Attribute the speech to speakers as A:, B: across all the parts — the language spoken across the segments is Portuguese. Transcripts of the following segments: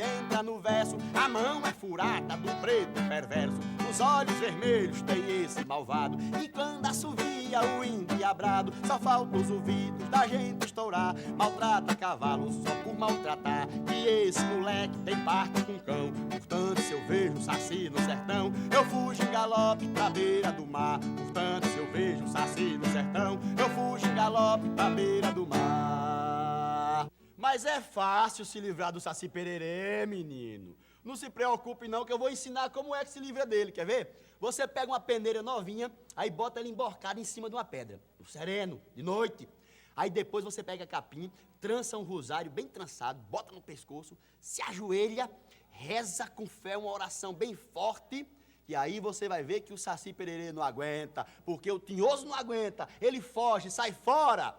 A: entra no verso. A mão é furada do preto perverso, os olhos vermelhos tem esse malvado. E quando assovia o endiabrado, só falta os ouvidos da gente estourar. Maltrata cavalo só por maltratar, e esse moleque tem parte com cão. Portanto, se eu vejo um saci no sertão, eu fujo em galope pra beira do mar. Portanto, se eu vejo um saci no sertão, eu fujo em galope pra beira do mar. Mas é fácil se livrar do saci pererê, menino. Não se preocupe não, que eu vou ensinar como é que se livra dele, quer ver? Você pega uma peneira novinha, aí bota ela emborcada em cima de uma pedra, no sereno, de noite. Aí depois você pega a capinha, trança um rosário bem trançado, bota no pescoço, se ajoelha, reza com fé uma oração bem forte, e aí você vai ver que o saci pererê não aguenta, porque o tinhoso não aguenta, ele foge, sai fora.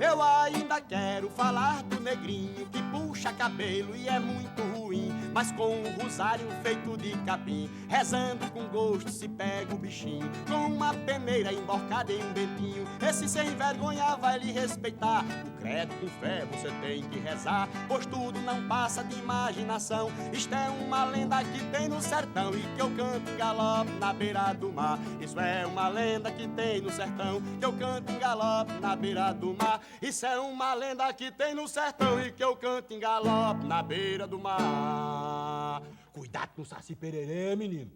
A: Eu ainda quero falar do negrinho que puxa cabelo e é muito ruim, mas com um rosário feito de capim, rezando com gosto se pega o bichinho. Com uma peneira emborcada em um bentinho, esse sem vergonha vai lhe respeitar. O credo com fé você tem que rezar, pois tudo não passa de imaginação. Isto é uma lenda que tem no sertão e que eu canto em galope na beira do mar. Isso é uma lenda que tem no sertão, que eu canto em galope na beira do mar. Isso é uma lenda que tem no sertão e que eu canto em galope na beira do mar. Cuidado com o saci pererê, menino.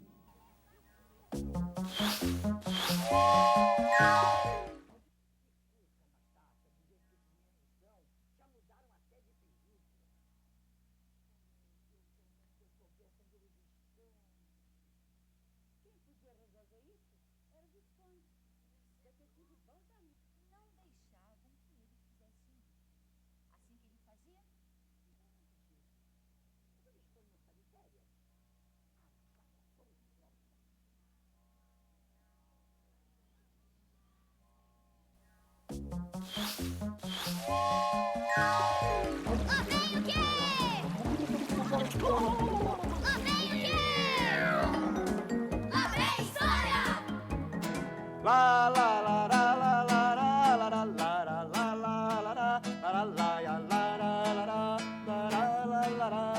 A: La la la la la la la la la la la la la la la ya la la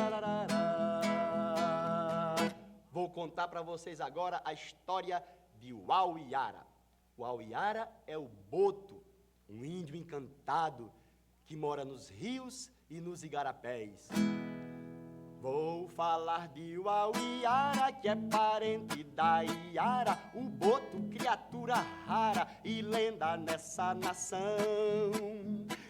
A: la la la. Vou contar para vocês agora a história de Uauiara. Uauiara é o boto, um índio encantado que mora nos rios e nos igarapés. Vou falar de Uauiara, que é parente da Iara, o boto, criatura rara e lenda nessa nação.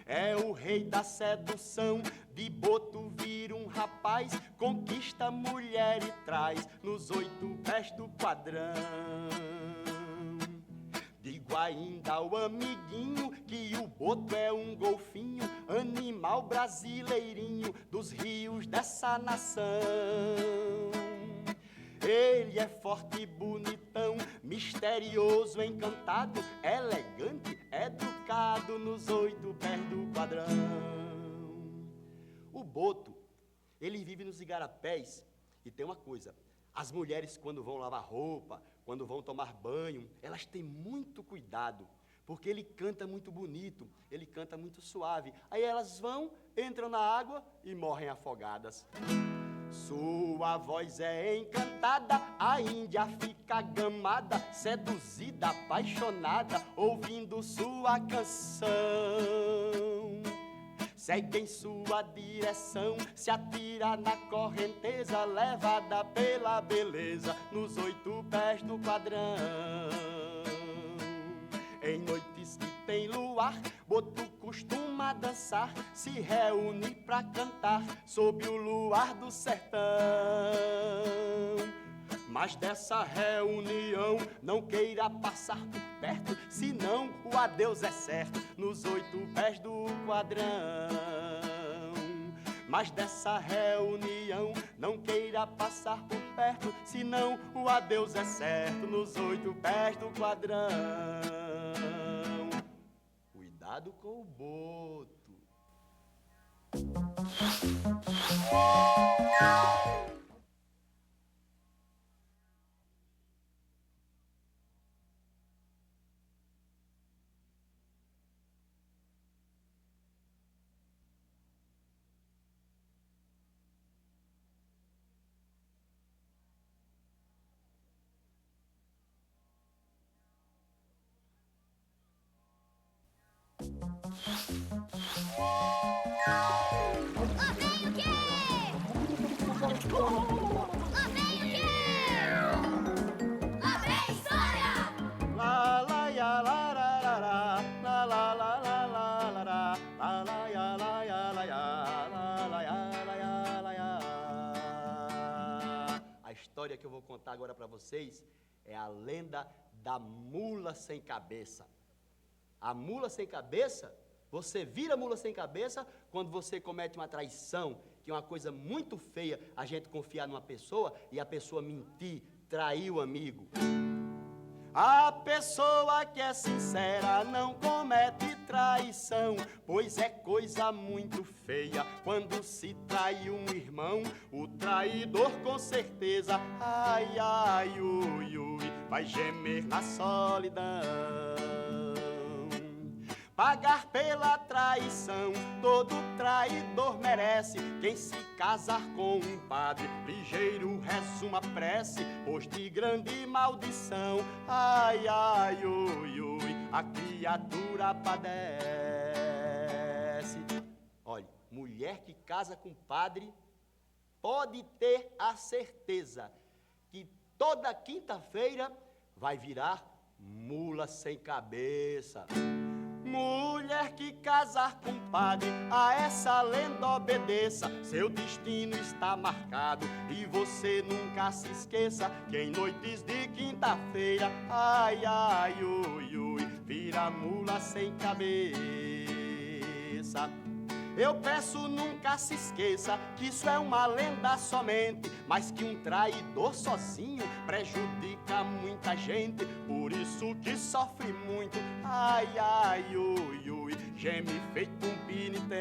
A: É o rei da sedução, de boto vira um rapaz, conquista mulher e traz nos 8 pés do quadrão. Digo ainda ao amiguinho que o boto é um golfinho, animal brasileirinho dos rios dessa nação. Ele é forte e bonitão, misterioso, encantado, elegante, educado nos 8 pés do quadrão. O boto, ele vive nos igarapés e tem uma coisa, as mulheres quando vão lavar roupa, quando vão tomar banho, elas têm muito cuidado, porque ele canta muito bonito, ele canta muito suave. Aí elas vão, entram na água e morrem afogadas. Sua voz é encantada, a índia fica gamada, seduzida, apaixonada, ouvindo sua canção. Segue em sua direção, se atira na correnteza, levada pela beleza, nos 8 pés do quadrão. Em noites que tem luar, boto costuma dançar, se reúne pra cantar, sob o luar do sertão. Mas dessa reunião não queira passar por perto, senão o adeus é certo, nos 8 pés do quadrão. Mas dessa reunião não queira passar por perto, senão o adeus é certo, nos 8 pés do quadrão. Cuidado com o boto.
B: vem o quê? Lá vem o quê? Lá vem história!
A: La la ya la la la la la la la la la la la la la ya la ya la ya la la ya la ya la ya. A história que eu vou contar agora para vocês é a lenda da mula sem cabeça. A mula sem cabeça, você vira mula sem cabeça quando você comete uma traição, que é uma coisa muito feia, a gente confiar numa pessoa e a pessoa mentir, trair o amigo. A pessoa que é sincera não comete traição, pois é coisa muito feia quando se trai um irmão. O traidor com certeza, ai, ai, ui, ui, vai gemer na solidão. Pagar pela traição, todo traidor merece. Quem se casar com um padre, ligeiro reza uma prece, pois de grande maldição, ai, ai, ui, ui, a criatura padece. Olha, mulher que casa com padre pode ter a certeza que toda quinta-feira vai virar mula sem cabeça. Mulher que casar com padre, a essa lenda obedeça. Seu destino está marcado e você nunca se esqueça que em noites de quinta-feira, ai, ai, ui, ui, vira mula sem cabeça. Eu peço, nunca se esqueça que isso é uma lenda somente, mas que um traidor sozinho prejudica muita gente. Por isso que sofre muito, ai, ai, ui, ui, geme feito um penitente.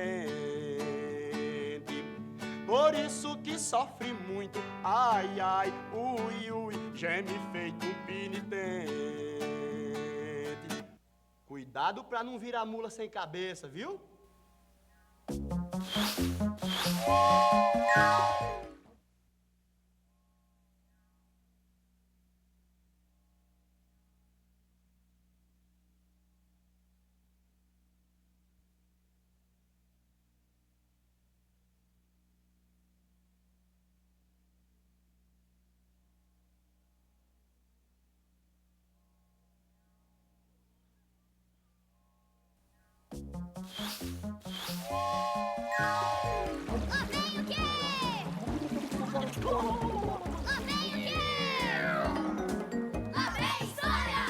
A: Por isso que sofre muito, ai, ai, ui, ui, geme feito um penitente. Cuidado pra não virar mula sem cabeça, viu?
B: Lá vem o quê? Lá vem o quê? Lá vem história!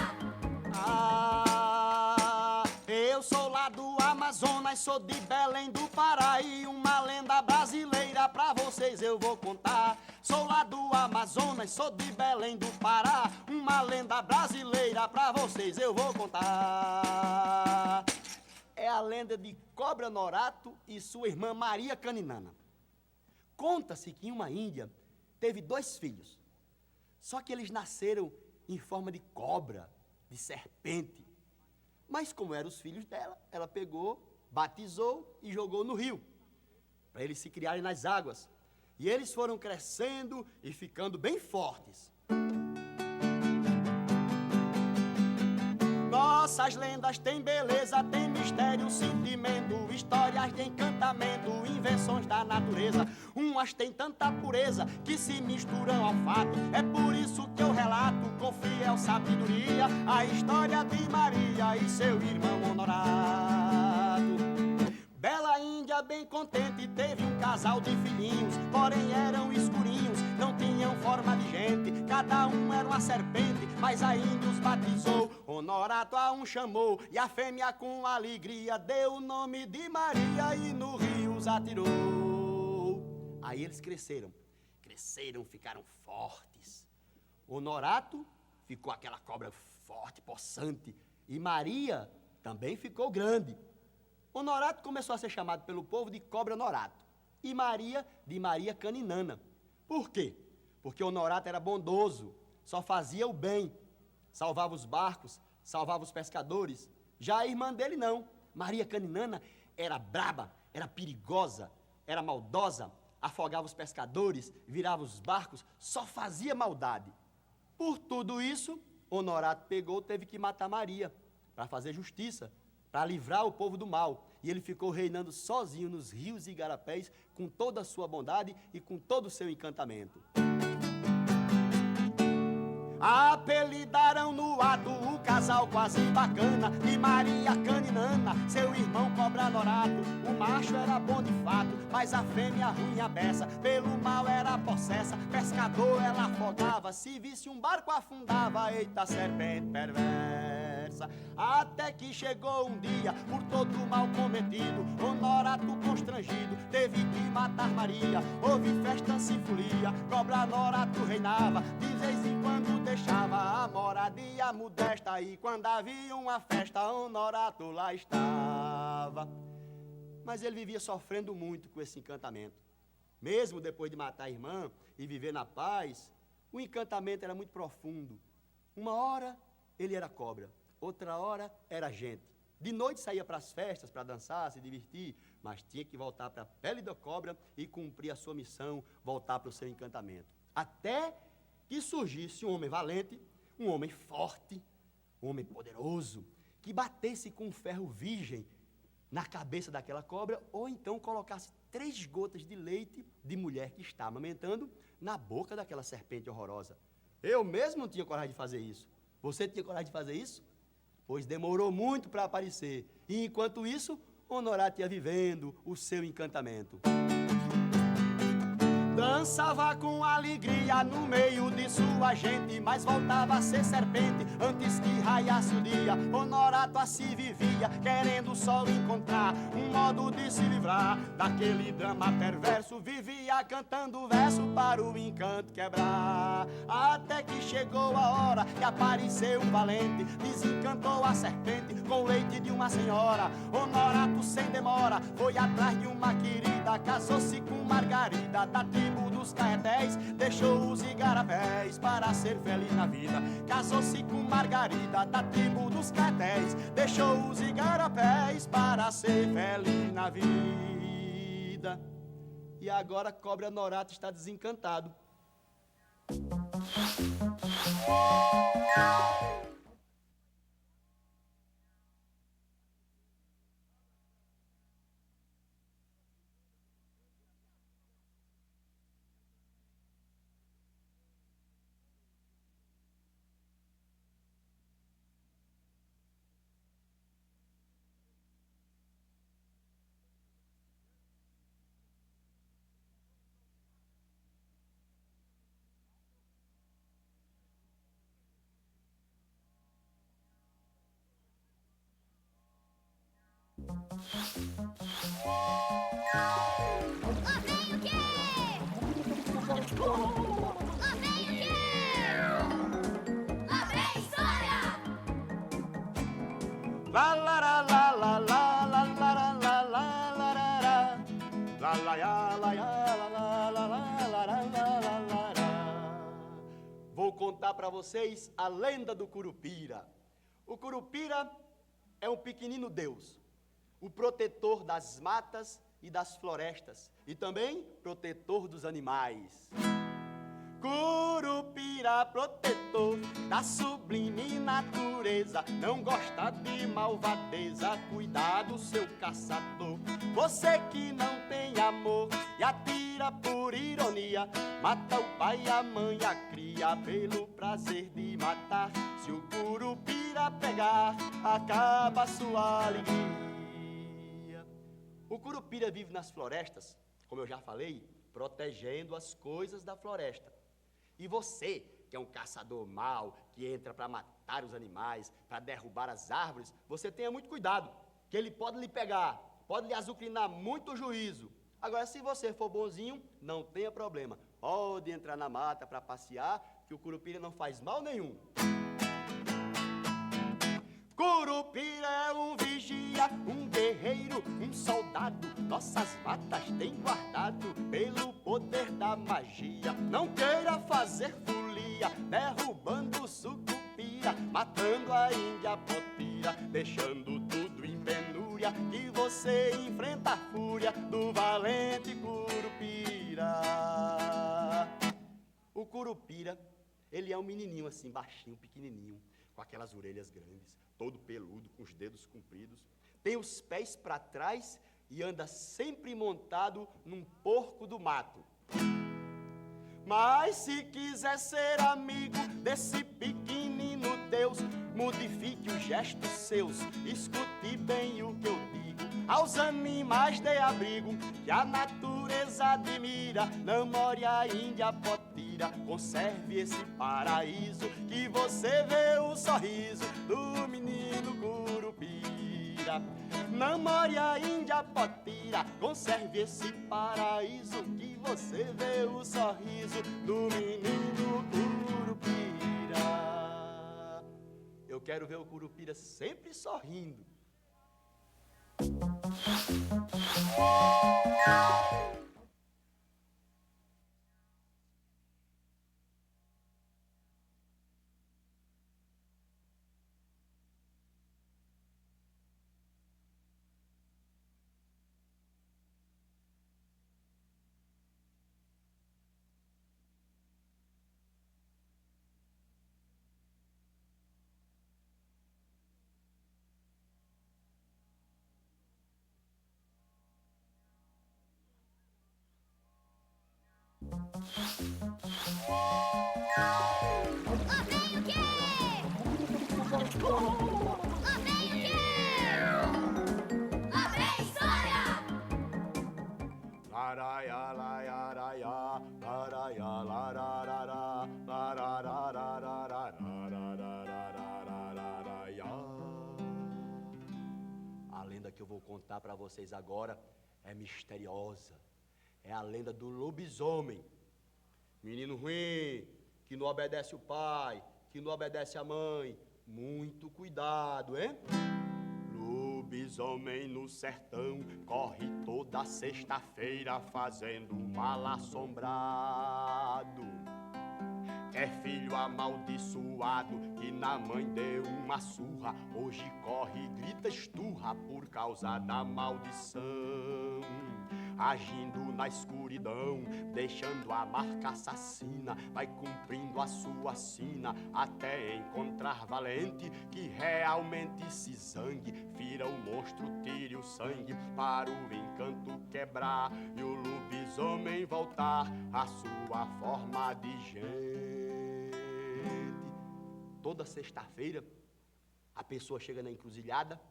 A: Ah, eu sou lá do Amazonas, sou de Belém do Pará e uma lenda brasileira pra vocês eu vou contar. Sou lá do Amazonas, sou de Belém do Pará, uma lenda brasileira pra vocês eu vou contar. É a lenda de Cobra Norato e sua irmã Maria Caninana. Conta-se que em uma Índia teve 2 filhos, só que eles nasceram em forma de cobra, de serpente. Mas como eram os filhos dela, ela pegou, batizou e jogou no rio, para eles se criarem nas águas. E eles foram crescendo e ficando bem fortes. Nossas lendas têm beleza, têm mistério, sentimento, histórias de encantamento, invenções da natureza. Umas têm tanta pureza que se misturam ao fato. É por isso que eu relato com fiel sabedoria a história de Maria e seu irmão Honorato. Bela Índia, bem contente, teve um casal de filhinhos, porém eram escurinhos, não tinham forma de gente, cada um era uma serpente, mas a Índia os batizou, Honorato a um chamou, e a fêmea com alegria deu o nome de Maria e no rio os atirou. Aí eles cresceram, ficaram fortes. Honorato ficou aquela cobra forte, possante, e Maria também ficou grande. Honorato começou a ser chamado pelo povo de Cobra Norato e Maria de Maria Caninana. Por quê? Porque Honorato era bondoso, só fazia o bem, salvava os barcos, salvava os pescadores. Já a irmã dele não, Maria Caninana, era braba, era perigosa, era maldosa, afogava os pescadores, virava os barcos, só fazia maldade. Por tudo isso, Honorato teve que matar Maria para fazer justiça, para livrar o povo do mal. E ele ficou reinando sozinho nos rios e igarapés, com toda a sua bondade e com todo o seu encantamento. Apelidaram no ato o casal quase bacana de Maria Caninana, seu irmão Cobra Norato. O macho era bom de fato, mas a fêmea ruim a beça, pelo mal era possessa, pescador ela afogava, se visse um barco afundava, eita serpente perversa. Até que chegou um dia, por todo o mal cometido, Honorato constrangido teve que matar Maria. Houve festa, sinfonia, Cobra Norato reinava, de vez em quando deixava a moradia modesta, e quando havia uma festa, Honorato lá estava. Mas ele vivia sofrendo muito com esse encantamento. Mesmo depois de matar a irmã e viver na paz, o encantamento era muito profundo. Uma hora ele era cobra, outra hora era gente. De noite saía para as festas, para dançar, se divertir, mas tinha que voltar para a pele da cobra e cumprir a sua missão, voltar para o seu encantamento. Até que surgisse um homem valente, um homem forte, um homem poderoso, que batesse com um ferro virgem na cabeça daquela cobra, ou então colocasse 3 gotas de leite de mulher que está amamentando na boca daquela serpente horrorosa. Eu mesmo não tinha coragem de fazer isso. Você tinha coragem de fazer isso? Pois demorou muito para aparecer. E enquanto isso, Honorato ia vivendo o seu encantamento. Dançava com alegria no meio de sua gente, mas voltava a ser serpente antes que raiasse o dia. Honorato assim vivia, querendo só encontrar um modo de se livrar daquele drama perverso. Vivia cantando verso para o encanto quebrar. Até que chegou a hora que apareceu um valente, desencantou a serpente com o leite de uma senhora. Honorato sem demora foi atrás de uma querida, casou-se com Margarida da tribo dos Caetés, deixou os igarapés para ser feliz na vida. Casou-se com Margarida da tribo dos Caetés, deixou os igarapés para ser feliz na vida. E agora Cobra Norato está desencantado.
B: Vem o quê? Vem o quê? Lá vem história!
A: La la la la la la la la la la la la la la ya la ya la la la la la la la la. Vou contar para vocês a lenda do Curupira. O Curupira é um pequenino deus, o protetor das matas e das florestas, e também protetor dos animais. Curupira, protetor da sublime natureza, não gosta de malvadeza, cuidar do seu caçador. Você que não tem amor e atira por ironia, mata o pai, a mãe, a cria, pelo prazer de matar. Se o Curupira pegar, acaba a sua alegria. O Curupira vive nas florestas, como eu já falei, protegendo as coisas da floresta. E você, que é um caçador mau, que entra para matar os animais, para derrubar as árvores, você tenha muito cuidado, que ele pode lhe pegar, pode lhe azucrinar muito juízo. Agora, se você for bonzinho, não tenha problema. Pode entrar na mata para passear, que o Curupira não faz mal nenhum. Curupira é um vigia, um guerreiro, um soldado. Nossas matas tem guardado pelo poder da magia. Não queira fazer folia, derrubando o sucupira, matando a índia potira, deixando tudo em penúria, que você enfrenta a fúria do valente Curupira. O Curupira, ele é um menininho assim, baixinho, pequenininho, com aquelas orelhas grandes, todo peludo, com os dedos compridos. tem os pés para trás e anda sempre montado num porco do mato. Mas se quiser ser amigo desse pequenino Deus, modifique os gestos seus, escute bem o que eu digo. Aos animais dê abrigo, que a natureza admira. Namore a índia potira, conserve esse paraíso, que você vê o sorriso do menino Curupira. Namore a índia potira, conserve esse paraíso, que você vê o sorriso do menino Curupira. Eu quero ver o Curupira sempre sorrindo. A lenda que eu vou contar para vocês agora é misteriosa. É a lenda do lobisomem. Menino ruim, que não obedece o pai, que não obedece a mãe. Muito cuidado, hein? Lobisomem no sertão corre toda sexta-feira fazendo mal assombrado. É filho amaldiçoado que na mãe deu uma surra. Hoje corre e grita esturra por causa da maldição. Agindo na escuridão, deixando a marca assassina, vai cumprindo a sua sina até encontrar valente que realmente se zangue, fira o monstro, tire o sangue para o encanto quebrar e o lobisomem voltar à sua forma de gente. Toda sexta-feira a pessoa chega na encruzilhada,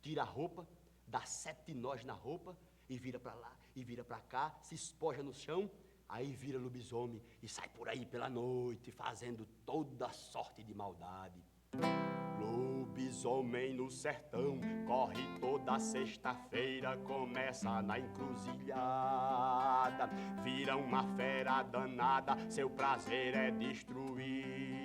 A: tira a roupa, dá 7 nós na roupa e vira para lá, e vira para cá, se espoja no chão, aí vira lobisomem e sai por aí pela noite, fazendo toda sorte de maldade. Lobisomem no sertão, corre toda sexta-feira, começa na encruzilhada, vira uma fera danada, seu prazer é destruir.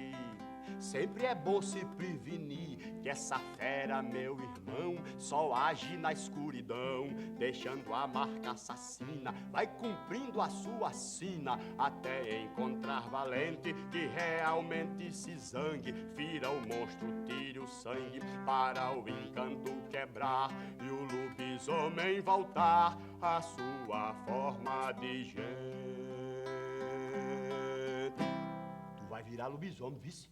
A: Sempre é bom se prevenir, que essa fera, meu irmão, só age na escuridão, deixando a marca assassina, vai cumprindo a sua sina, até encontrar valente que realmente se zangue, fira o monstro, tire o sangue, para o encanto quebrar, e o lobisomem voltar à sua forma de gente. Tu vai virar lobisomem, vice?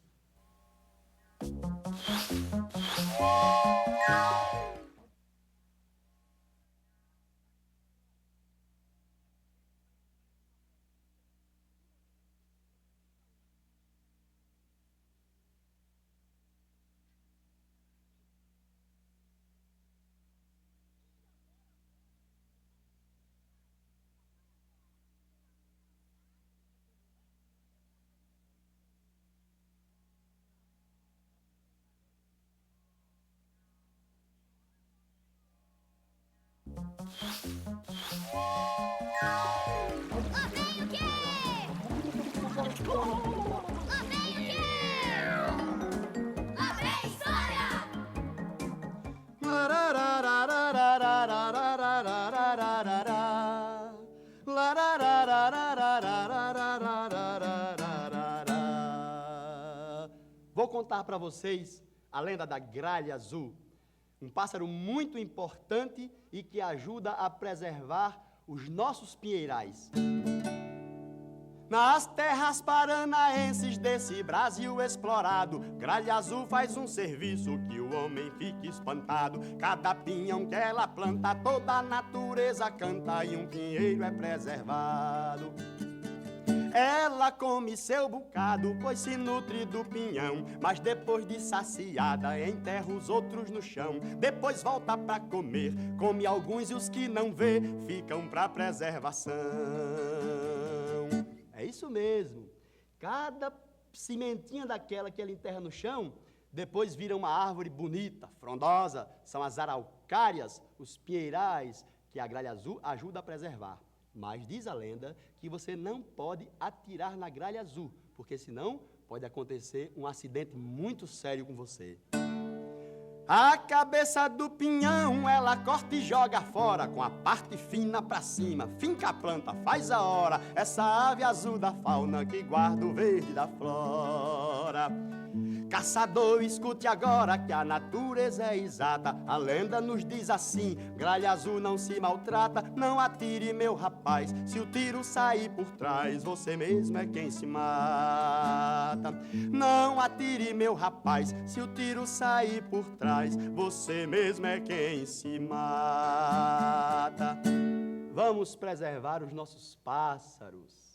A: Vou contar para vocês a lenda da gralha azul, um pássaro muito importante e que ajuda a preservar os nossos pinheirais. Nas terras paranaenses desse Brasil explorado, Gralha Azul faz um serviço que o homem fica espantado. Cada pinhão que ela planta, toda a natureza canta e um pinheiro é preservado. Ela come seu bocado, pois se nutre do pinhão, mas depois de saciada enterra os outros no chão. Depois volta pra comer, come alguns e os que não vê ficam pra preservação. É isso mesmo. Cada sementinha daquela que ela enterra no chão, depois vira uma árvore bonita, frondosa. São as araucárias, os pinheirais, que a Gralha Azul ajuda a preservar. Mas diz a lenda que você não pode atirar na Gralha Azul, porque senão pode acontecer um acidente muito sério com você. A cabeça do pinhão ela corta e joga fora, com a parte fina pra cima, finca a planta, faz a hora, essa ave azul da fauna que guarda o verde da flora. Caçador, escute agora que a natureza é exata. A lenda nos diz assim: Gralha Azul não se maltrata. Não atire, meu rapaz, se o tiro sair por trás, você mesmo é quem se mata. Não atire, meu rapaz, se o tiro sair por trás, você mesmo é quem se mata. Vamos preservar os nossos pássaros.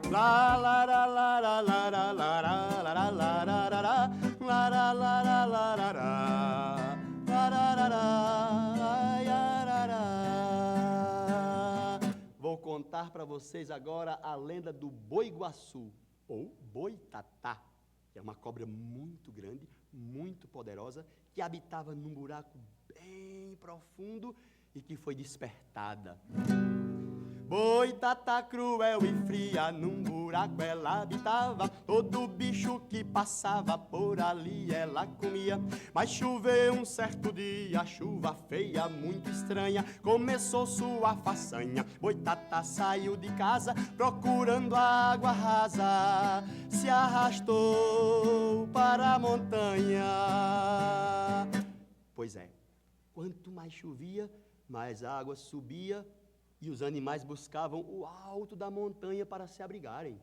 A: La la la la la la la la la la la la la la la la la. Vou contar para vocês agora a lenda do Boi-Guaçu, ou Boitatá, que é uma cobra muito grande, muito poderosa, que habitava num buraco bem profundo e que foi despertada. Boitatá cruel e fria, num buraco ela habitava. Todo bicho que passava por ali ela comia. Mas choveu um certo dia, chuva feia, muito estranha. Começou sua façanha. Boitatá saiu de casa, procurando a água rasa. Se arrastou para a montanha. Pois é, quanto mais chovia, mais a água subia, e os animais buscavam o alto da montanha para se abrigarem.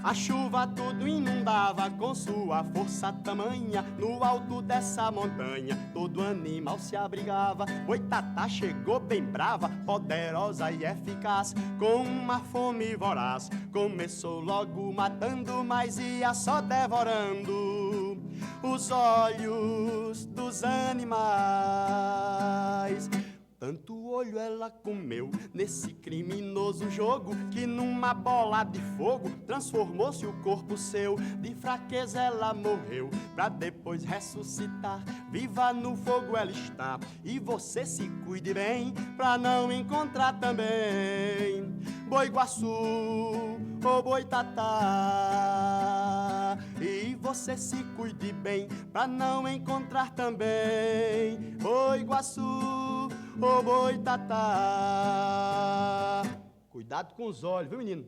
A: A chuva tudo inundava com sua força tamanha. No alto dessa montanha todo animal se abrigava. Boitatá chegou bem brava, poderosa e eficaz, com uma fome voraz. Começou logo matando, mas ia só devorando os olhos dos animais. Tanto olho ela comeu nesse criminoso jogo, que numa bola de fogo transformou-se o corpo seu. De fraqueza ela morreu, pra depois ressuscitar. Viva no fogo ela está, e você se cuide bem, pra não encontrar também Boi-Guaçu ou Boitatá. E você se cuide bem, pra não encontrar também Boi-Guaçu ou Boitatá. Cuidado com os olhos, viu, menino?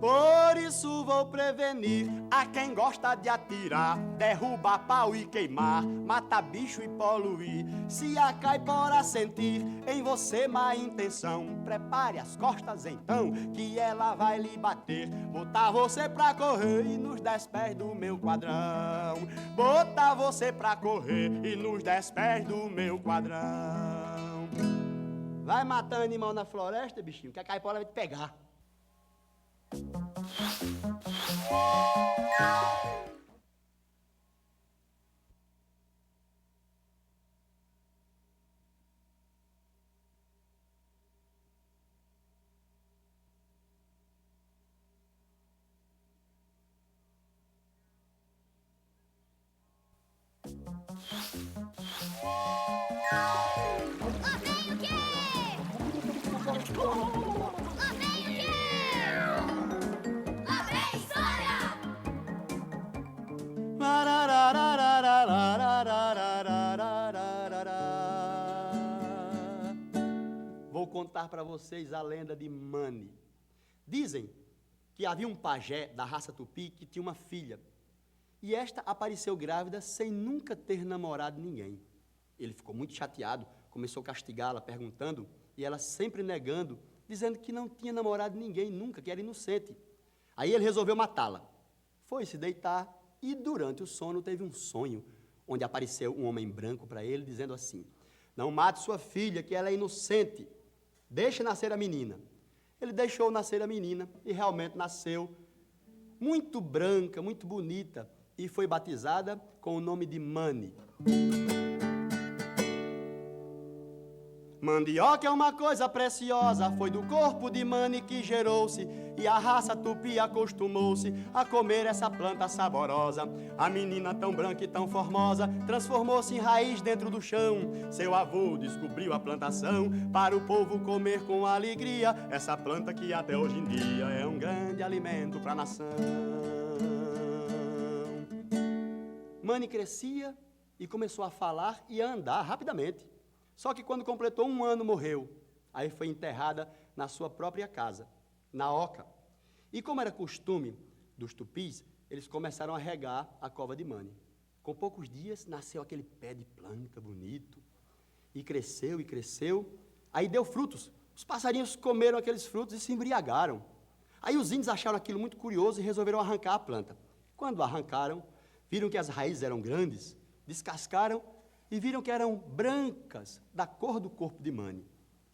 A: Por isso vou prevenir a quem gosta de atirar, derrubar pau e queimar, matar bicho e poluir. Se a caipora sentir em você má intenção, prepare as costas então, que ela vai lhe bater. Botar você pra correr e nos 10 pés do meu quadrão. Botar você pra correr e nos 10 pés do meu quadrão. Vai matar animal na floresta, bichinho, que a caipora vai te pegar. Vou contar para vocês a lenda de Mani. Dizem que havia um pajé da raça tupi que tinha uma filha. E esta apareceu grávida sem nunca ter namorado ninguém. Ele ficou muito chateado, começou a castigá-la, perguntando, e ela sempre negando, dizendo que não tinha namorado ninguém nunca, que era inocente. Aí ele resolveu matá-la. Foi se deitar e durante o sono teve um sonho, onde apareceu um homem branco para ele, dizendo assim: não mate sua filha, que ela é inocente. Deixe nascer a menina. Ele deixou nascer a menina e realmente nasceu muito branca, muito bonita, e foi batizada com o nome de Mani. Mandioca é uma coisa preciosa, foi do corpo de Mani que gerou-se, e a raça tupi acostumou-se a comer essa planta saborosa. A menina tão branca e tão formosa transformou-se em raiz dentro do chão. Seu avô descobriu a plantação para o povo comer com alegria, essa planta que até hoje em dia é um grande alimento para a nação. Mani crescia e começou a falar e a andar rapidamente. Só que quando completou 1 ano morreu. Aí foi enterrada na sua própria casa, na oca. E como era costume dos tupis, eles começaram a regar a cova de Mani. Com poucos dias nasceu aquele pé de planta bonito. E cresceu e cresceu. Aí deu frutos. Os passarinhos comeram aqueles frutos e se embriagaram. Aí os índios acharam aquilo muito curioso e resolveram arrancar a planta. Quando arrancaram, viram que as raízes eram grandes, descascaram e viram que eram brancas, da cor do corpo de Mani.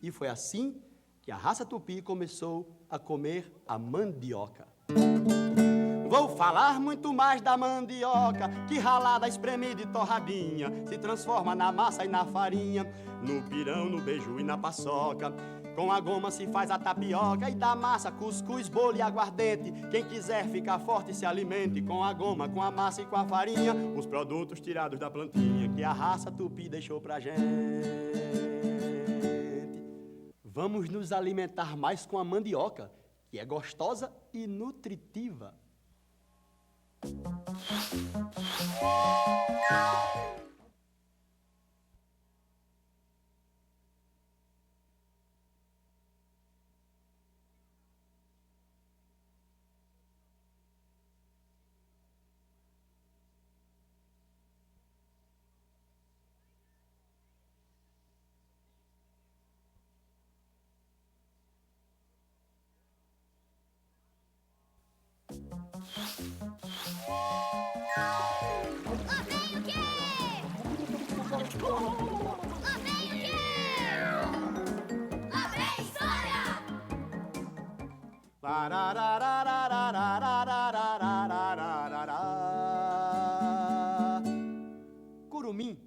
A: E foi assim que a raça tupi começou a comer a mandioca. Vou falar muito mais da mandioca, que ralada, espremida e torradinha se transforma na massa e na farinha, no pirão, no beiju e na paçoca. Com a goma se faz a tapioca e da massa, cuscuz, bolo e aguardente. Quem quiser ficar forte se alimente com a goma, com a massa e com a farinha, os produtos tirados da plantinha que a raça tupi deixou pra gente. Vamos nos alimentar mais com a mandioca, que é gostosa e nutritiva. Curumim,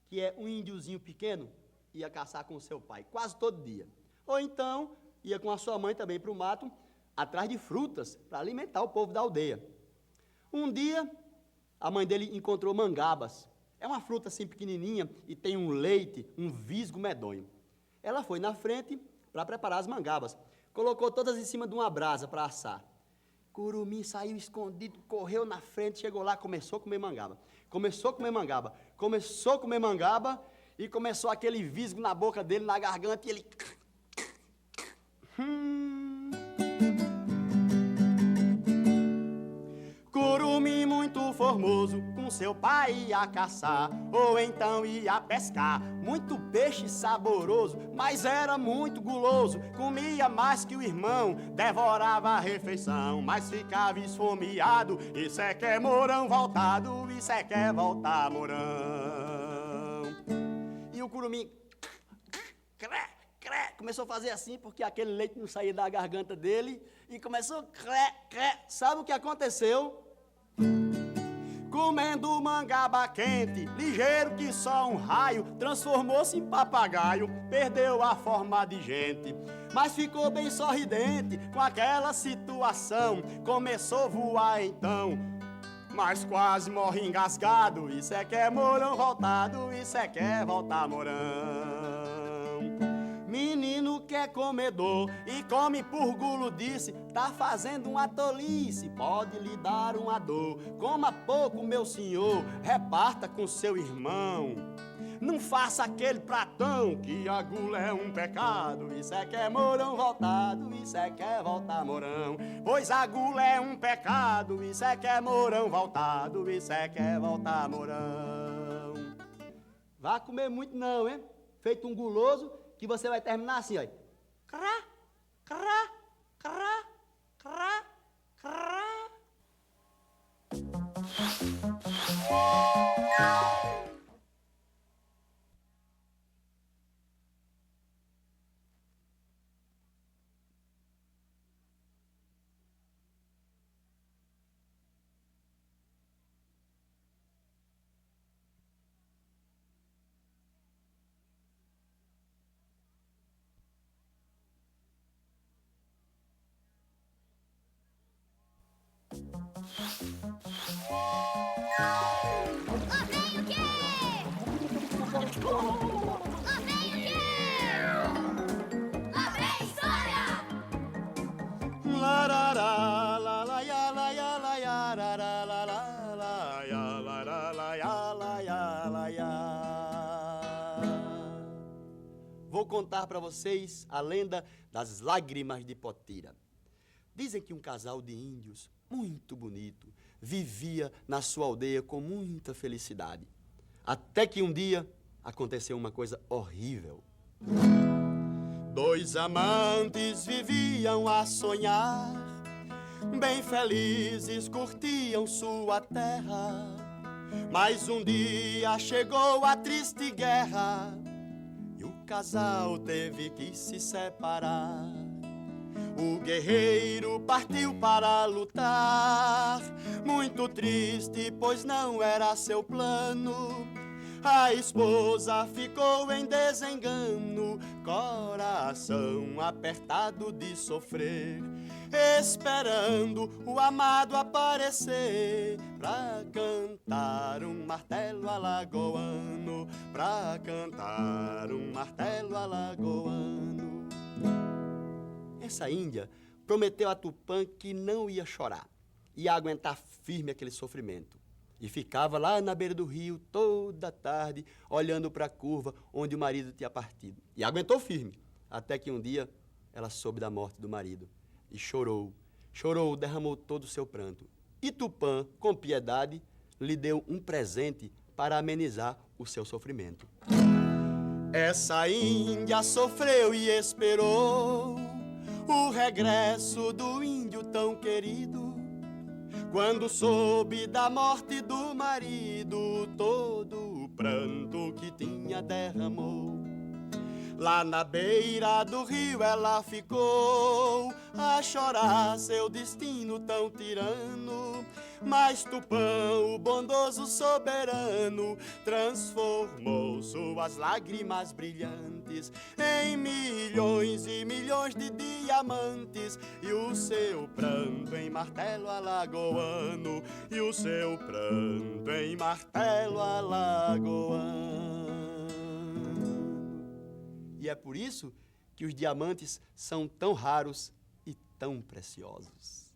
A: que é um índiozinho pequeno, ia caçar com o seu pai quase todo dia. Ou então ia com a sua mãe também para o mato, atrás de frutas, para alimentar o povo da aldeia. Um dia, a mãe dele encontrou mangabas. É uma fruta assim pequenininha e tem um leite, um visgo medonho. Ela foi na frente para preparar as mangabas. Colocou todas em cima de uma brasa para assar. Curumim saiu escondido, correu na frente, chegou lá, começou a comer mangaba. Começou a comer mangaba. Começou a comer mangaba e começou aquele visgo na boca dele, na garganta, e ele... formoso, com seu pai ia caçar, ou então ia pescar. Muito peixe saboroso, mas era muito guloso. Comia mais que o irmão, devorava a refeição, mas ficava esfomeado. Isso é que é Mourão voltado, isso é que é voltar Mourão. E o curumim começou a fazer assim, porque aquele leite não saía da garganta dele, e começou sabe o que aconteceu? Comendo mangaba quente, ligeiro que só um raio, transformou-se em papagaio, perdeu a forma de gente, mas ficou bem sorridente com aquela situação. Começou a voar então, mas quase morre engasgado. Isso é que é Mourão voltado, isso é que é voltar Mourão. Menino que é comedor e come por gulo disse, tá fazendo uma tolice, pode lhe dar uma dor. Coma pouco, meu senhor, reparta com seu irmão. Não faça aquele pratão, que a gula é um pecado. Isso é que é Mourão voltado, isso é que é voltar Mourão. Pois a gula é um pecado, isso é que é Mourão voltado, isso é que é voltar Mourão. Vá comer muito não, hein? Feito um guloso, que você vai terminar assim, ó. Crá, crá, crá, crá, crá. Vou contar para vocês a lenda das lágrimas de Potira. Dizem que um casal de índios muito bonito vivia na sua aldeia com muita felicidade. Até que um dia aconteceu uma coisa horrível. Dois amantes viviam a sonhar, bem felizes curtiam sua terra. Mas um dia chegou a triste guerra e o casal teve que se separar. O guerreiro partiu para lutar, muito triste, pois não era seu plano. A esposa ficou em desengano, coração apertado de sofrer, esperando o amado aparecer, pra cantar um martelo alagoano, pra cantar um martelo alagoano. Essa índia prometeu a Tupã que não ia chorar, ia aguentar firme aquele sofrimento. E ficava lá na beira do rio toda tarde, olhando para a curva onde o marido tinha partido. E aguentou firme, até que um dia ela soube da morte do marido. E chorou, chorou, derramou todo o seu pranto. E Tupã, com piedade, lhe deu um presente para amenizar o seu sofrimento. Essa índia sofreu e esperou o regresso do índio tão querido. Quando soube da morte do marido, todo o pranto que tinha derramou. Lá na beira do rio ela ficou a chorar seu destino tão tirano. Mas Tupã, o bondoso soberano, transformou suas lágrimas brilhantes em milhões e milhões de diamantes, e o seu pranto em martelo alagoano, e o seu pranto em martelo alagoano. E é por isso que os diamantes são tão raros e tão preciosos.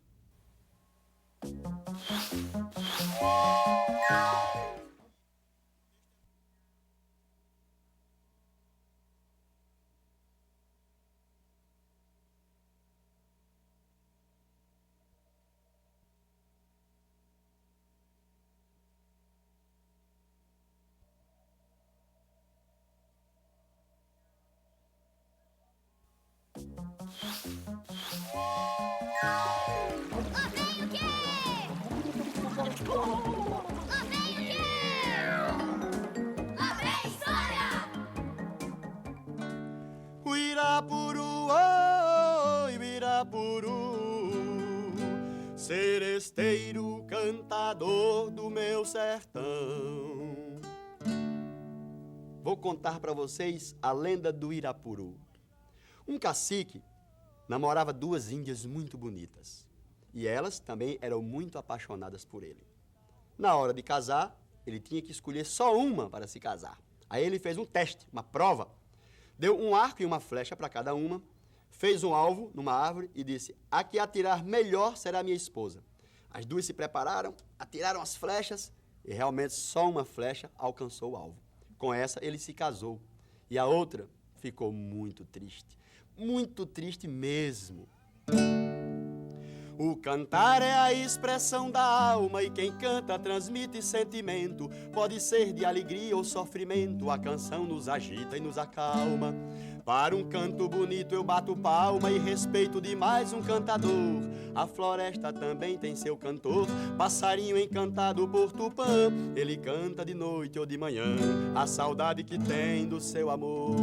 A: Irapuru, seresteiro cantador do meu sertão. Vou contar para vocês a lenda do Irapuru. Um cacique namorava duas índias muito bonitas e elas também eram muito apaixonadas por ele. Na hora de casar, ele tinha que escolher só uma para se casar. Aí ele fez um teste, uma prova. Deu um arco e uma flecha para cada uma, fez um alvo numa árvore e disse: a que atirar melhor será minha esposa. As duas se prepararam, atiraram as flechas e realmente só uma flecha alcançou o alvo. Com essa ele se casou e a outra ficou muito triste mesmo. O cantar é a expressão da alma e quem canta transmite sentimento. Pode ser de alegria ou sofrimento, a canção nos agita e nos acalma. Para um canto bonito eu bato palma e respeito demais um cantador. A floresta também tem seu cantor, passarinho encantado por Tupã. Ele canta de noite ou de manhã a saudade que tem do seu amor.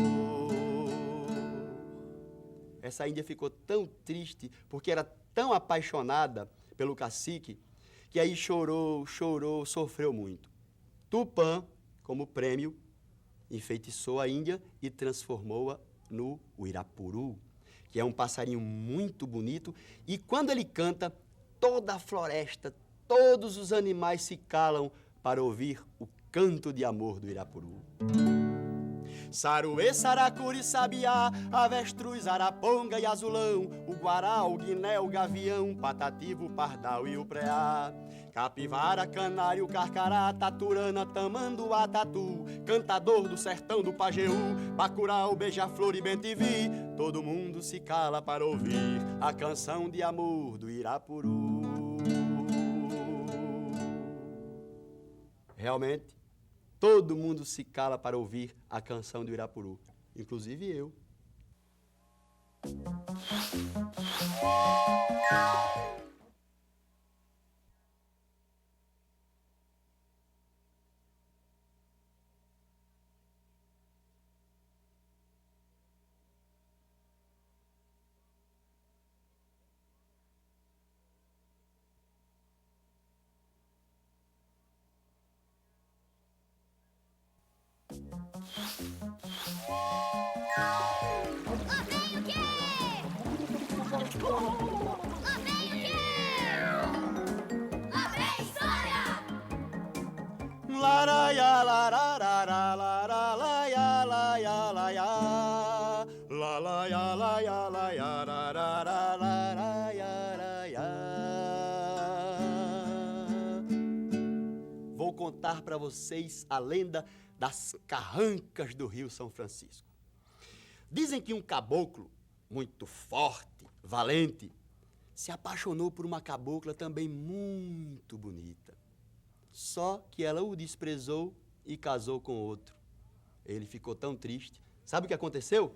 A: Essa índia ficou tão triste porque era tão apaixonada pelo cacique que aí chorou, sofreu muito. Tupã, como prêmio, enfeitiçou a índia e transformou-a no Irapuru, que é um passarinho muito bonito, e quando ele canta, toda a floresta, todos os animais se calam para ouvir o canto de amor do Irapuru. Saruê, saracuri, sabiá, avestruz, araponga e azulão, o guará, o guiné, o gavião, patativo, o pardal e o preá, capivara, canário, carcará, taturana, tamanduá, tatu, cantador do sertão do Pajeú, bacurau, beija-flor e bentivi, todo mundo se cala para ouvir a canção de amor do Irapuru. Realmente, todo mundo se cala para ouvir a canção do Irapuru, inclusive eu. Laraiá, lararara, laralaiá, laiá, laiá, lalaiá, laiá, laiá, lararara, laraiá, laiá. Vou contar para vocês a lenda das carrancas do Rio São Francisco. Dizem que um caboclo muito forte, valente, se apaixonou por uma cabocla também muito bonita. Só que ela o desprezou e casou com outro. Ele ficou tão triste. Sabe o que aconteceu?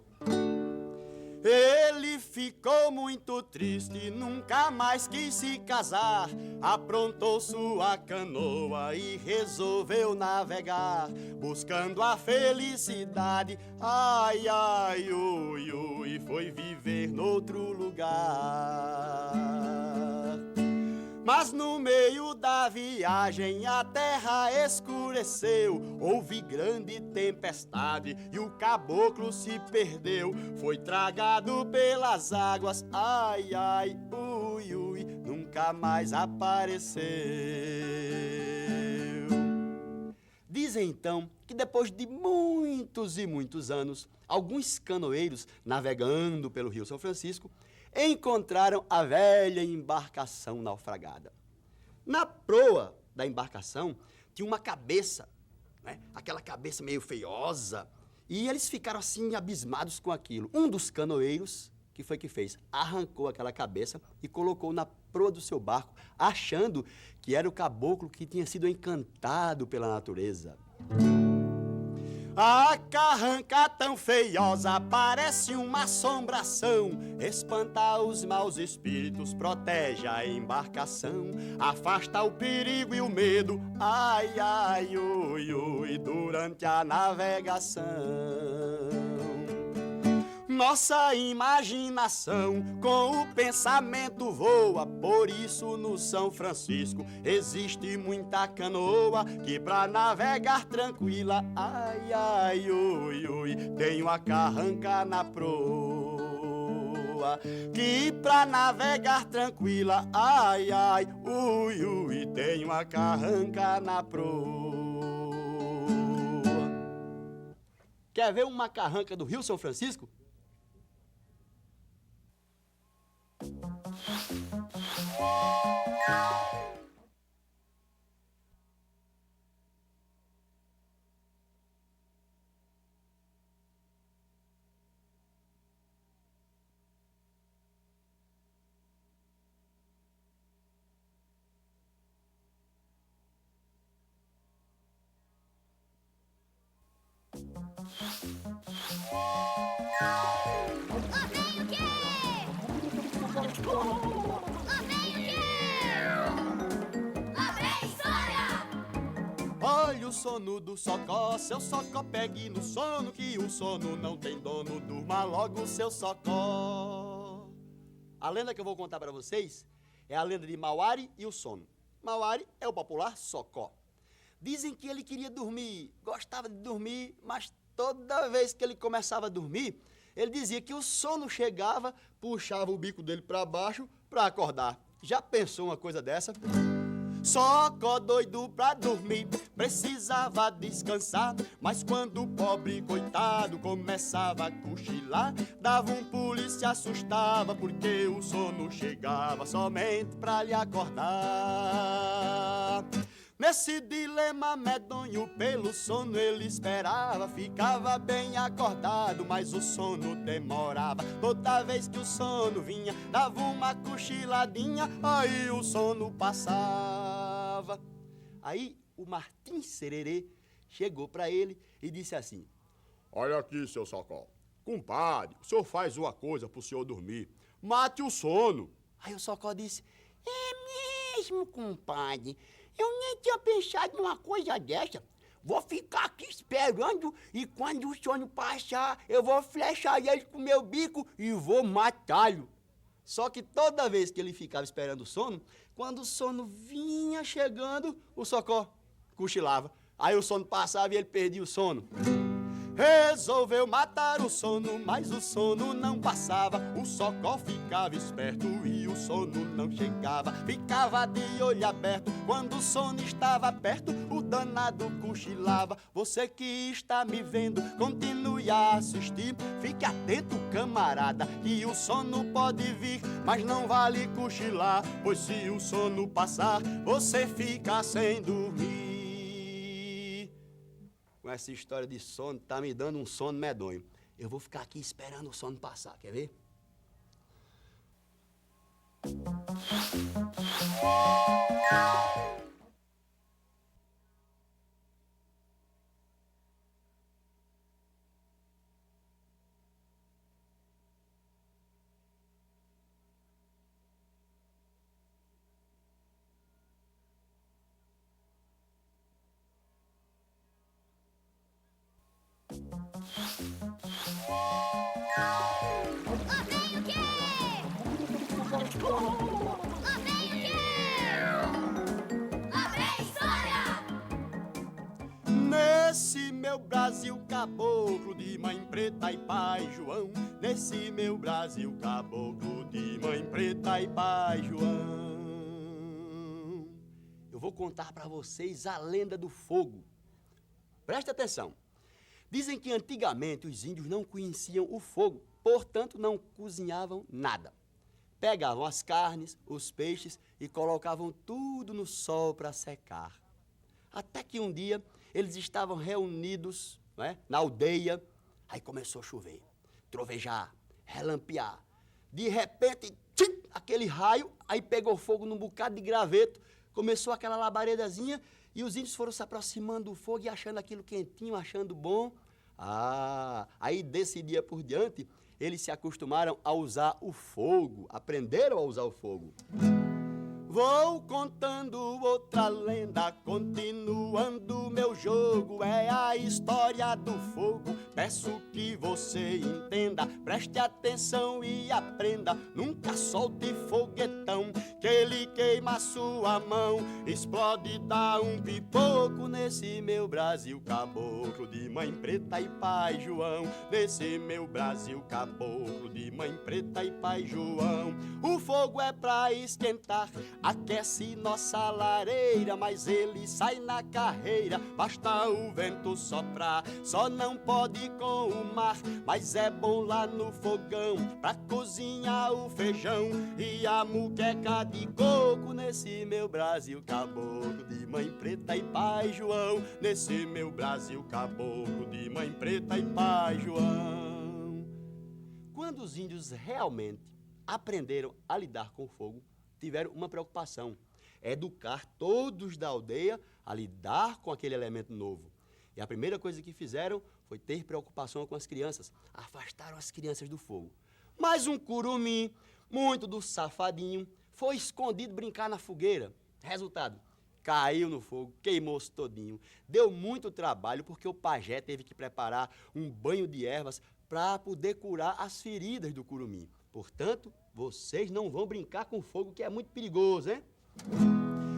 A: Ele ficou muito triste, nunca mais quis se casar. Aprontou sua canoa e resolveu navegar, buscando a felicidade. Ai, ai, ui, ui, foi viver noutro lugar. Mas no meio da viagem a terra escureceu, houve grande tempestade e o caboclo se perdeu. Foi tragado pelas águas, ai, ai, ui, ui, nunca mais apareceu. Dizem então que depois de muitos e muitos anos, alguns canoeiros navegando pelo Rio São Francisco encontraram a velha embarcação naufragada. Na proa da embarcação tinha uma cabeça, né? Aquela cabeça meio feiosa, e eles ficaram assim abismados com aquilo. Um dos canoeiros, que foi que fez? Arrancou aquela cabeça e colocou na proa do seu barco, achando que era o caboclo que tinha sido encantado pela natureza. A carranca tão feiosa parece uma assombração, espanta os maus espíritos, protege a embarcação, afasta o perigo e o medo, ai, ai, ui, ui, durante a navegação. Nossa imaginação com o pensamento voa, por isso no São Francisco existe muita canoa que pra navegar tranquila, ai, ai, ui, ui, tem uma carranca na proa. Que pra navegar tranquila, ai, ai, ui, ui, tem uma carranca na proa. Quer ver uma carranca do Rio São Francisco? Olha o sono do Socó, seu Socó pegue no sono, que o sono não tem dono, durma logo seu Socó. A lenda que eu vou contar para vocês é a lenda de Mauari e o sono. Mauari é o popular Socó. Dizem que ele queria dormir, gostava de dormir, mas toda vez que ele começava a dormir, ele dizia que o sono chegava, puxava o bico dele para baixo para acordar. Já pensou uma coisa dessa? Socó doido pra dormir, precisava descansar, mas quando o pobre coitado começava a cochilar, dava um pulo e se assustava, porque o sono chegava somente pra lhe acordar. Nesse dilema medonho pelo sono ele esperava, ficava bem acordado, mas o sono demorava. Toda vez que o sono vinha, dava uma cochiladinha, aí o sono passava. Aí o Martim Sererê chegou para ele e disse assim:
C: olha aqui, seu Socó, compadre, o senhor faz uma coisa pro senhor dormir, mate o sono.
A: Aí o Socó disse: é mesmo, compadre? Eu nem tinha pensado numa coisa dessa. Vou ficar aqui esperando e quando o sono passar, eu vou flechar ele com meu bico e vou matá-lo. Só que toda vez que ele ficava esperando o sono, quando o sono vinha chegando, o Socó cochilava. Aí o sono passava e ele perdia o sono. Resolveu matar o sono, mas o sono não passava. O Socó ficava esperto e o sono não chegava. Ficava de olho aberto, quando o sono estava perto, o danado cochilava. Você que está me vendo, continue a assistir. Fique atento, camarada, que o sono pode vir, mas não vale cochilar, pois se o sono passar, você fica sem dormir. Com essa história de sono, tá me dando um sono medonho. Eu vou ficar aqui esperando o sono passar, quer ver? Nesse meu Brasil caboclo de mãe preta e pai João, nesse meu Brasil caboclo de mãe preta e pai João, eu vou contar para vocês a lenda do fogo. Presta atenção. Dizem que antigamente os índios não conheciam o fogo, portanto não cozinhavam nada. Pegavam as carnes, os peixes e colocavam tudo no sol para secar. Até que um dia eles estavam reunidos, né, na aldeia, aí começou a chover, trovejar, relampear. De repente, tchim, aquele raio, aí pegou fogo num bocado de graveto, começou aquela labaredazinha e os índios foram se aproximando do fogo e achando aquilo quentinho, achando bom. Aí desse dia por diante, eles se acostumaram a usar o fogo, aprenderam a usar o fogo. Vou contando outra lenda, continuando meu jogo. É a história do fogo, peço que você entenda. Preste atenção e aprenda, nunca solte foguetão, que ele queima sua mão. Explode, dá um pipoco nesse meu Brasil caboclo, de mãe preta e pai João. Nesse meu Brasil caboclo, de mãe preta e pai João. O fogo é pra esquentar, aquece nossa lareira, mas ele sai na carreira, basta o vento soprar. Só não pode com o mar, mas é bom lá no fogão, pra cozinhar o feijão e a muqueca de coco. Nesse meu Brasil caboclo, de mãe preta e pai João. Nesse meu Brasil caboclo, de mãe preta e pai João. Quando os índios realmente aprenderam a lidar com o fogo, tiveram uma preocupação: educar todos da aldeia a lidar com aquele elemento novo. E a primeira coisa que fizeram foi ter preocupação com as crianças. Afastaram as crianças do fogo. Mas um curumim, muito do safadinho, foi escondido brincar na fogueira. Resultado, caiu no fogo, queimou-se todinho. Deu muito trabalho porque o pajé teve que preparar um banho de ervas para poder curar as feridas do curumim. Portanto, vocês não vão brincar com fogo, que é muito perigoso, hein?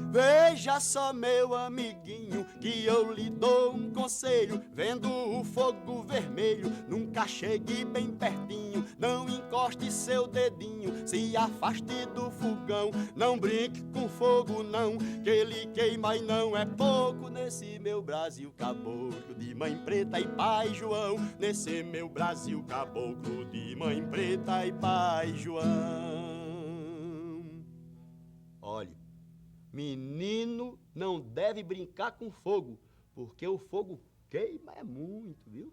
A: Veja só, meu amiguinho, que eu lhe dou um conselho. Vendo o fogo vermelho, nunca chegue bem pertinho. Não encoste seu dedinho, se afaste do fogão. Não brinque com fogo não, que ele queima e não é pouco. Nesse meu Brasil caboclo, de mãe preta e pai João. Nesse meu Brasil caboclo, de mãe preta e pai João. Olhe, menino não deve brincar com fogo, porque o fogo queima é muito, viu?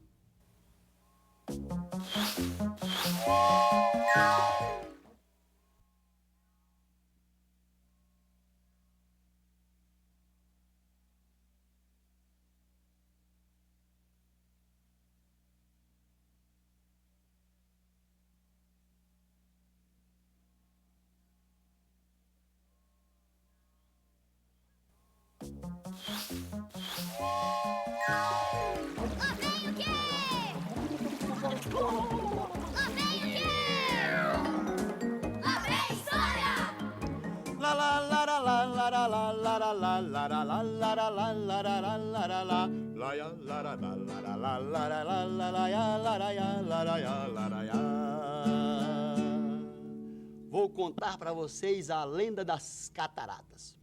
A: Vou contar para vocês a lenda das cataratas.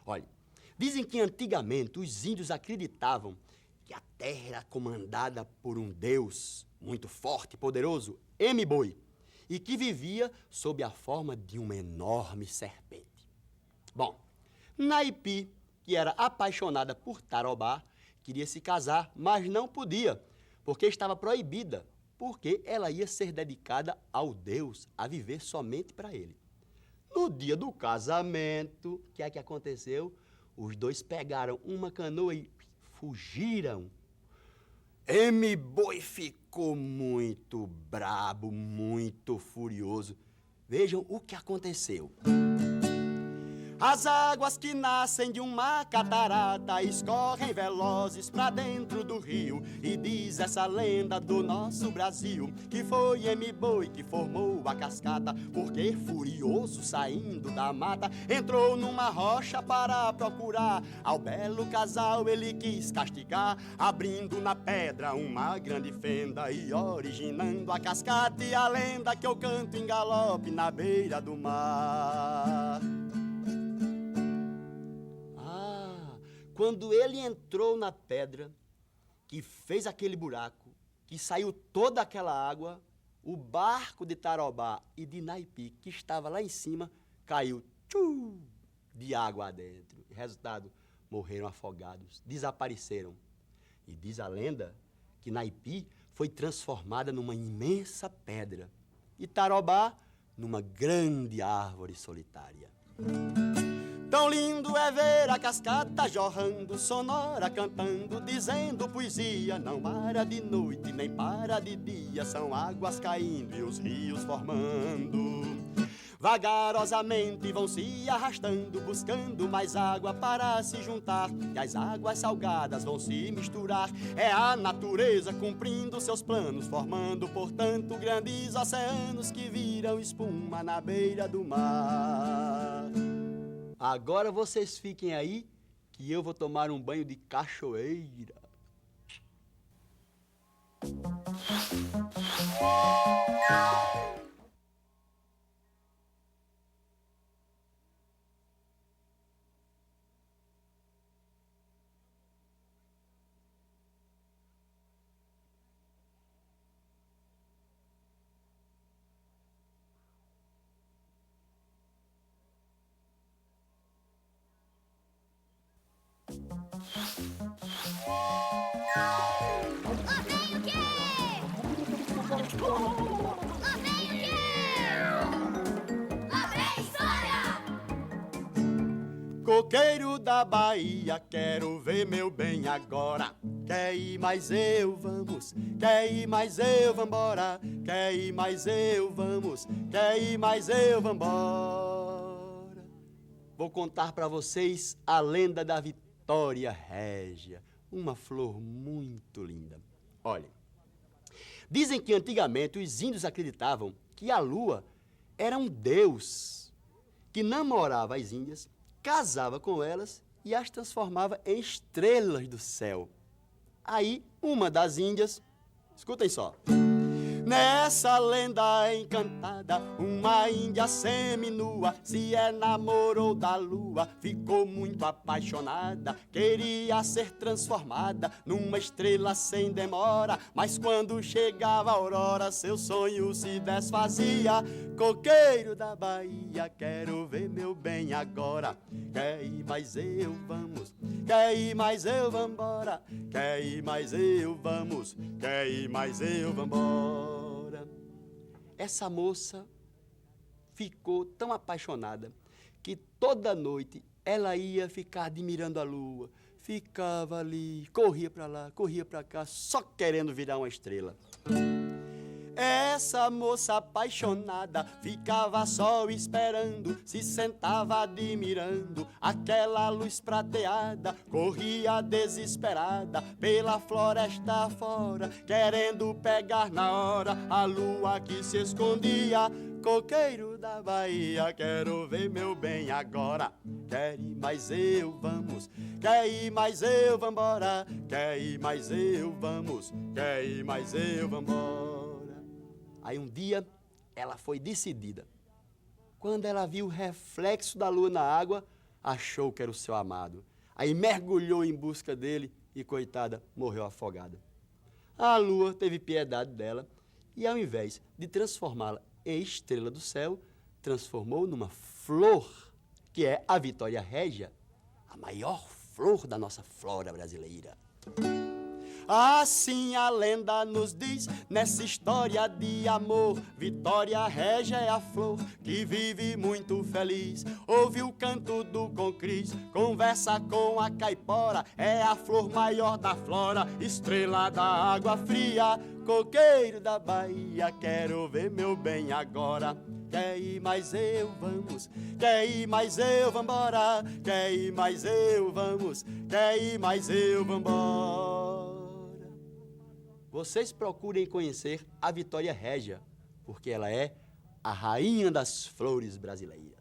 A: Olha, dizem que antigamente os índios acreditavam que a terra era comandada por um deus muito forte e poderoso, M-Boi, e que vivia sob a forma de uma enorme serpente. Bom, Naipi, que era apaixonada por Tarobá, queria se casar, mas não podia, porque estava proibida, porque ela ia ser dedicada ao Deus, a viver somente para ele. No dia do casamento, o que é que aconteceu? Os dois pegaram uma canoa e fugiram. M-Boi ficou muito brabo, muito furioso. Vejam o que aconteceu. As águas que nascem de uma catarata escorrem velozes pra dentro do rio. E diz essa lenda do nosso Brasil que foi M-Boi que formou a cascata, porque furioso saindo da mata entrou numa rocha para procurar. Ao belo casal ele quis castigar, abrindo na pedra uma grande fenda e originando a cascata e a lenda que eu canto em galope na beira do mar. Quando ele entrou na pedra, que fez aquele buraco, que saiu toda aquela água, o barco de Tarobá e de Naipi, que estava lá em cima, caiu de água adentro. Resultado, morreram afogados, desapareceram. E diz a lenda que Naipi foi transformada numa imensa pedra e Tarobá numa grande árvore solitária. Tão lindo é ver a cascata jorrando, sonora cantando, dizendo poesia. Não para de noite, nem para de dia, são águas caindo e os rios formando. vagarosamente vão se arrastando, buscando mais água para se juntar, e as águas salgadas vão se misturar. É a natureza cumprindo seus planos, formando, portanto, grandes oceanos que viram espuma na beira do mar. Agora vocês fiquem aí, que eu vou tomar um banho de cachoeira.
B: Lá vem o quê? Lá vem o quê? Lá vem história!
A: Coqueiro da Bahia, quero ver meu bem agora. Quer ir mais eu, vamos. Quer ir mais eu, vambora. Quer ir mais eu, vamos. Quer ir mais eu, vambora. Vou contar pra vocês a lenda da Vitória Régia, uma flor muito linda. Olhem, dizem que antigamente os índios acreditavam que a lua era um deus que namorava as índias, casava com elas e as transformava em estrelas do céu. Aí, uma das índias, escutem só. Nessa lenda encantada, uma índia seminua se enamorou da lua, ficou muito apaixonada, queria ser transformada numa estrela sem demora, mas quando chegava a aurora, seu sonho se desfazia. Coqueiro da Bahia, quero ver meu bem agora. Quer ir mais eu, vamos. Quer ir mais eu, vambora. Quer ir mais eu, vamos. Quer ir mais eu, vambora. Essa moça ficou tão apaixonada que toda noite ela ia ficar admirando a lua. Ficava ali, corria para lá, corria para cá, só querendo virar uma estrela. Essa moça apaixonada ficava só esperando, se sentava admirando aquela luz prateada, corria desesperada pela floresta fora, querendo pegar na hora a lua que se escondia. Coqueiro da Bahia, quero ver meu bem agora. Quer ir mais eu, vamos. Quer ir mais eu, vambora. Quer ir mais eu, vamos. Quer ir mais eu, vambora. Aí um dia, ela foi decidida. Quando ela viu o reflexo da lua na água, achou que era o seu amado. Aí mergulhou em busca dele e, coitada, morreu afogada. A lua teve piedade dela e, ao invés de transformá-la em estrela do céu, transformou numa flor, que é a Vitória Régia, a maior flor da nossa flora brasileira. Assim a lenda nos diz, nessa história de amor, Vitória Régia é a flor que vive muito feliz. Ouve o canto do concris, conversa com a caipora, é a flor maior da flora, estrela da água fria. Coqueiro da Bahia, quero ver meu bem agora. Quer ir mais eu, vamos. Quer ir mais eu, vambora. Quer ir mais eu, vamos. Quer ir mais eu, vambora. Vocês procurem conhecer a Vitória Régia, porque ela é a rainha das flores brasileiras.